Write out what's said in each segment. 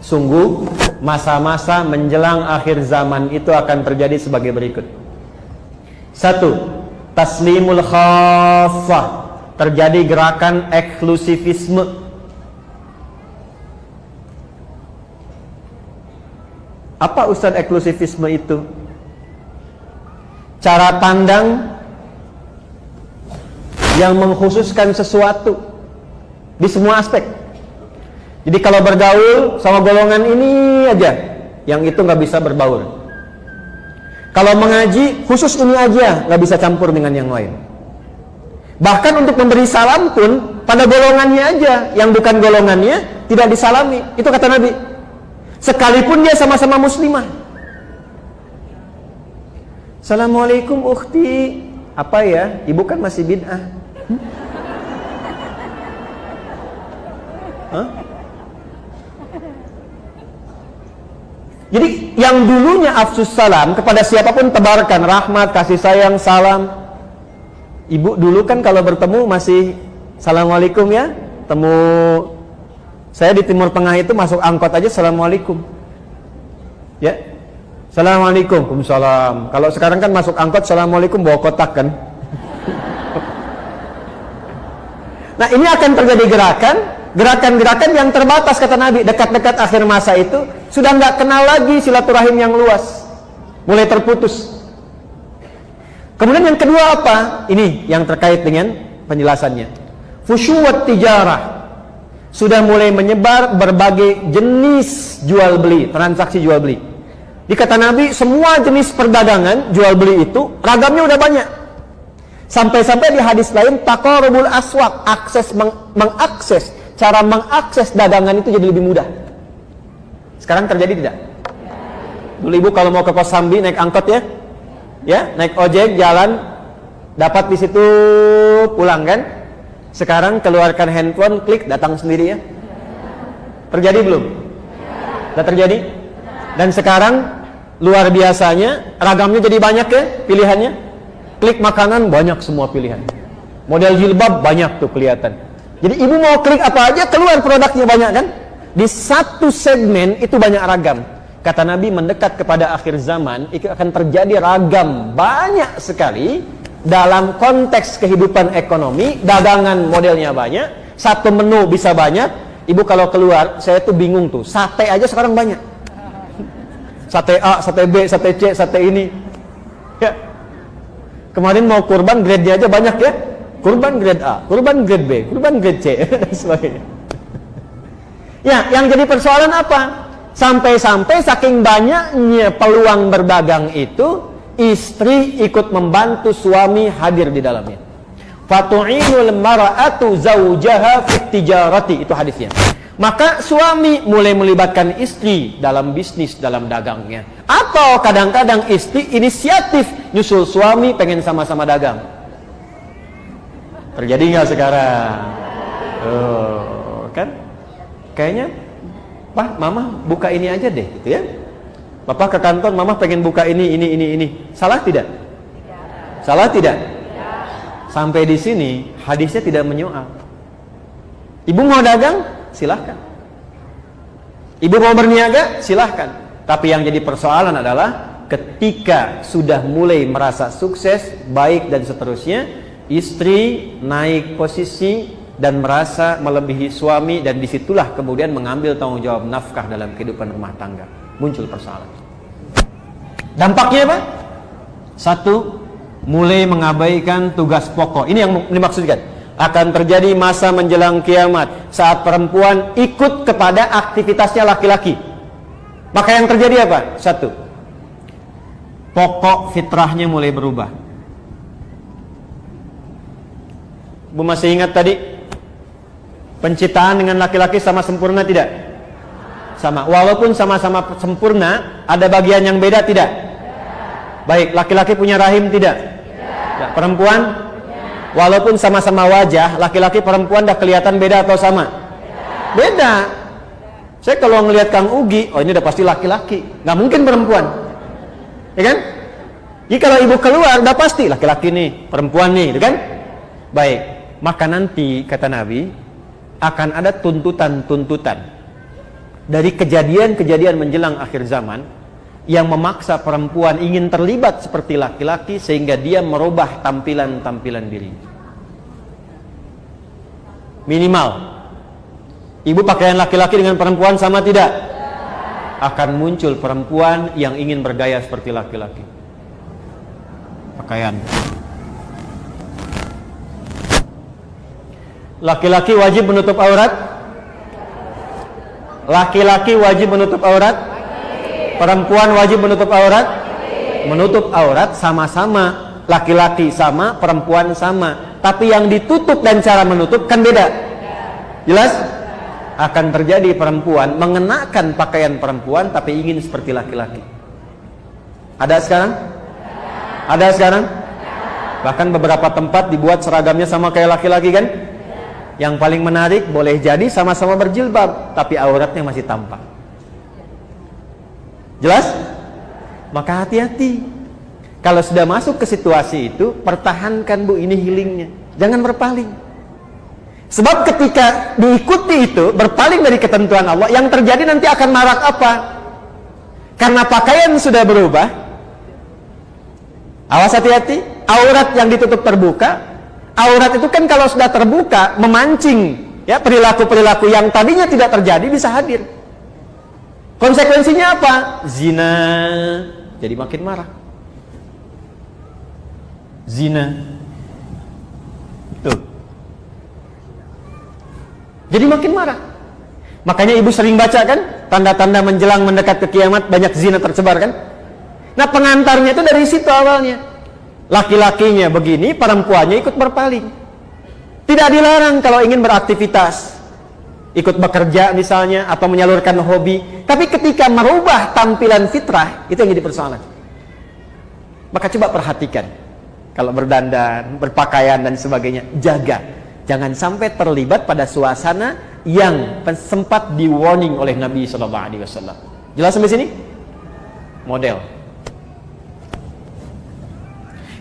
Sungguh masa-masa menjelang akhir zaman itu akan terjadi sebagai berikut. 1. Taslimul khassah. Terjadi gerakan eksklusivisme. Apa Ustadz eksklusivisme itu? Cara pandang yang mengkhususkan sesuatu di semua aspek. Jadi kalau bergaul sama golongan ini aja, yang itu nggak bisa berbaur. Kalau mengaji khusus ini aja, nggak bisa campur dengan yang lain. Bahkan untuk memberi salam pun pada golongannya aja, yang bukan golongannya tidak disalami. Itu kata Nabi. Sekalipun dia sama-sama muslimah. Assalamualaikum ukhti. Apa ya? Ibu kan masih bid'ah. Hah? Jadi yang dulunya afsus salam kepada siapapun tebarkan rahmat, kasih sayang, salam. Ibu dulu kan kalau bertemu masih assalamualaikum ya. Temu saya di Timur Tengah itu masuk angkot aja assalamualaikum. Ya. Assalamualaikum. Waalaikumsalam. Kalau sekarang kan masuk angkot assalamualaikum bawa kotak kan. Nah, ini akan terjadi gerakan-gerakan yang terbatas kata Nabi. Dekat-dekat akhir masa itu sudah nggak kenal lagi silaturahim yang luas, mulai terputus. Kemudian yang kedua apa? Ini yang terkait dengan penjelasannya. Fusyuwat tijarah. Sudah mulai menyebar berbagai jenis jual beli, transaksi jual beli. Di kata Nabi, semua jenis perdagangan jual beli itu ragamnya udah banyak. Sampai-sampai di hadis lain taqarrubul aswaq, mengakses, cara mengakses dagangan itu jadi lebih mudah. Sekarang terjadi tidak? Dulu ibu kalau mau ke Kosambi naik angkot ya, naik ojek jalan, dapat di situ pulang kan? Sekarang keluarkan handphone, klik datang sendiri ya. Terjadi belum? Sudah terjadi? Dan sekarang luar biasanya ragamnya jadi banyak ya pilihannya. Klik makanan banyak semua pilihan. Model jilbab banyak tuh kelihatan. Jadi ibu mau klik apa aja keluar produknya banyak kan? Di satu segmen itu banyak ragam. Kata Nabi mendekat kepada akhir zaman itu akan terjadi ragam banyak sekali dalam konteks kehidupan ekonomi. Dagangan modelnya banyak, satu menu bisa banyak. Ibu kalau keluar saya tuh bingung tuh, sate aja sekarang banyak. Sate A, sate B, sate C, sate ini ya. Kemarin mau kurban grade aja banyak ya. Kurban grade A, kurban grade B, kurban grade C dan sebagainya. Ya, yang jadi persoalan apa? Sampai-sampai saking banyaknya peluang berdagang itu, istri ikut membantu suami hadir di dalamnya. Fatu'inul mara'atu zawjaha fit tijarati, itu hadisnya. Maka suami mulai melibatkan istri dalam bisnis, dalam dagangnya. Atau kadang-kadang istri inisiatif nyusul suami pengen sama-sama dagang. Terjadi nggak sekarang? Kan? Kayaknya, Pak, Mama buka ini aja deh, gitu ya. Bapak ke kantor, Mama pengen buka ini. Salah tidak? Salah tidak? Sampai di sini hadisnya tidak menyoal. Ibu mau dagang, silahkan. Ibu mau berniaga, silahkan. Tapi yang jadi persoalan adalah ketika sudah mulai merasa sukses, baik dan seterusnya, istri naik posisi dan merasa melebihi suami, dan disitulah kemudian mengambil tanggung jawab nafkah dalam kehidupan rumah tangga. Muncul persoalan. Dampaknya apa? 1, mulai mengabaikan tugas pokok. Ini yang dimaksudkan. Akan terjadi masa menjelang kiamat saat perempuan ikut kepada aktivitasnya laki-laki. Maka yang terjadi apa? 1, pokok fitrahnya mulai berubah. Bu masih ingat tadi? Penciptaan dengan laki-laki sama sempurna tidak? Sama. Walaupun sama-sama sempurna, ada bagian yang beda tidak? Baik, laki-laki punya rahim tidak? Tidak. Perempuan? Walaupun sama-sama wajah, laki-laki perempuan dah kelihatan beda atau sama? Beda. Saya kalau ngelihat Kang Ugi, oh ini udah pasti laki-laki, nggak mungkin perempuan, ya kan? Jadi kalau ibu keluar, udah pasti laki-laki nih, perempuan nih, ya kan? Baik, maka nanti kata Nabi akan ada tuntutan-tuntutan. dari kejadian-kejadian menjelang akhir zaman yang memaksa perempuan ingin terlibat seperti laki-laki sehingga dia merubah tampilan-tampilan diri. Minimal, ibu pakaian laki-laki dengan perempuan sama tidak? Akan muncul perempuan yang ingin bergaya seperti laki-laki. Pakaian. Laki-laki wajib menutup aurat? Laki-laki wajib menutup aurat? Perempuan wajib menutup aurat? Menutup aurat sama-sama. Laki-laki sama, perempuan sama. Tapi yang ditutup dan cara menutup kan beda. Jelas? Akan terjadi perempuan mengenakan pakaian perempuan tapi ingin seperti laki-laki. Ada sekarang? Ada sekarang? Bahkan beberapa tempat dibuat seragamnya sama kayak laki-laki kan? Yang paling menarik, boleh jadi sama-sama berjilbab tapi auratnya masih tampak. Jelas? Maka hati-hati. Kalau sudah masuk ke situasi itu, pertahankan bu ini healingnya. Jangan berpaling. Sebab ketika diikuti itu, berpaling dari ketentuan Allah, yang terjadi nanti akan marak apa? Karena pakaian sudah berubah. Awas hati-hati. Aurat yang ditutup terbuka. Aurat itu kan kalau sudah terbuka, memancing ya perilaku-perilaku yang tadinya tidak terjadi bisa hadir. Konsekuensinya apa? Zina. Jadi makin marah. Zina. Tuh. Jadi makin marah. Makanya ibu sering baca kan, tanda-tanda menjelang mendekat ke kiamat banyak zina tersebar kan. Nah pengantarnya itu dari situ awalnya. Laki-lakinya begini, perempuannya ikut berpaling. Tidak dilarang kalau ingin beraktivitas, ikut bekerja misalnya, atau menyalurkan hobi. Tapi ketika merubah tampilan fitrah, itu yang jadi persoalan. Maka coba perhatikan. Kalau berdandan, berpakaian dan sebagainya, jaga. Jangan sampai terlibat pada suasana yang sempat di warning oleh Nabi SAW. Jelas sampai sini? Model.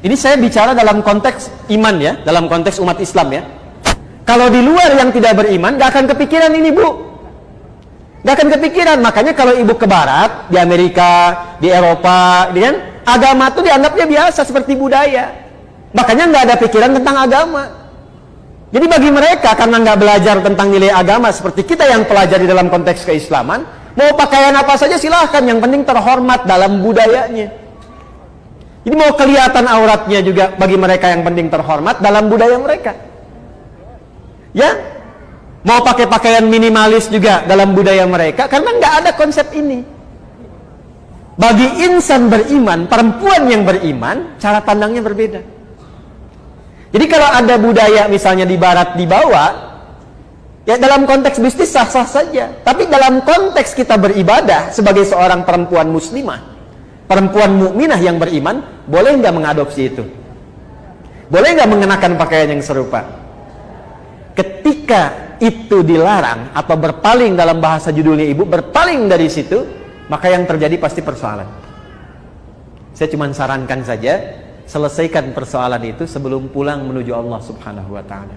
Ini saya bicara dalam konteks iman ya, dalam konteks umat Islam ya. Kalau di luar yang tidak beriman, gak akan kepikiran ini bu. Gak akan kepikiran. Makanya kalau ibu ke barat, di Amerika, di Eropa, kan, agama itu dianggapnya biasa seperti budaya. Makanya nggak ada pikiran tentang agama. Jadi bagi mereka karena nggak belajar tentang nilai agama seperti kita yang pelajari dalam konteks keislaman, mau pakaian apa saja silahkan, yang penting terhormat dalam budayanya. Jadi mau kelihatan auratnya juga bagi mereka yang penting terhormat dalam budaya mereka. Ya, mau pakai pakaian minimalis juga dalam budaya mereka karena nggak ada konsep ini. Bagi insan beriman, perempuan yang beriman, cara pandangnya berbeda. Jadi kalau ada budaya misalnya di barat dibawa, ya dalam konteks bisnis sah-sah saja. Tapi dalam konteks kita beribadah sebagai seorang perempuan muslimah, perempuan mukminah yang beriman, boleh nggak mengadopsi itu? Boleh nggak mengenakan pakaian yang serupa? Ketika itu dilarang atau berpaling, dalam bahasa judulnya ibu, berpaling dari situ, maka yang terjadi pasti persoalan. Saya cuma sarankan saja, selesaikan persoalan itu sebelum pulang menuju Allah Subhanahu wa ta'ala.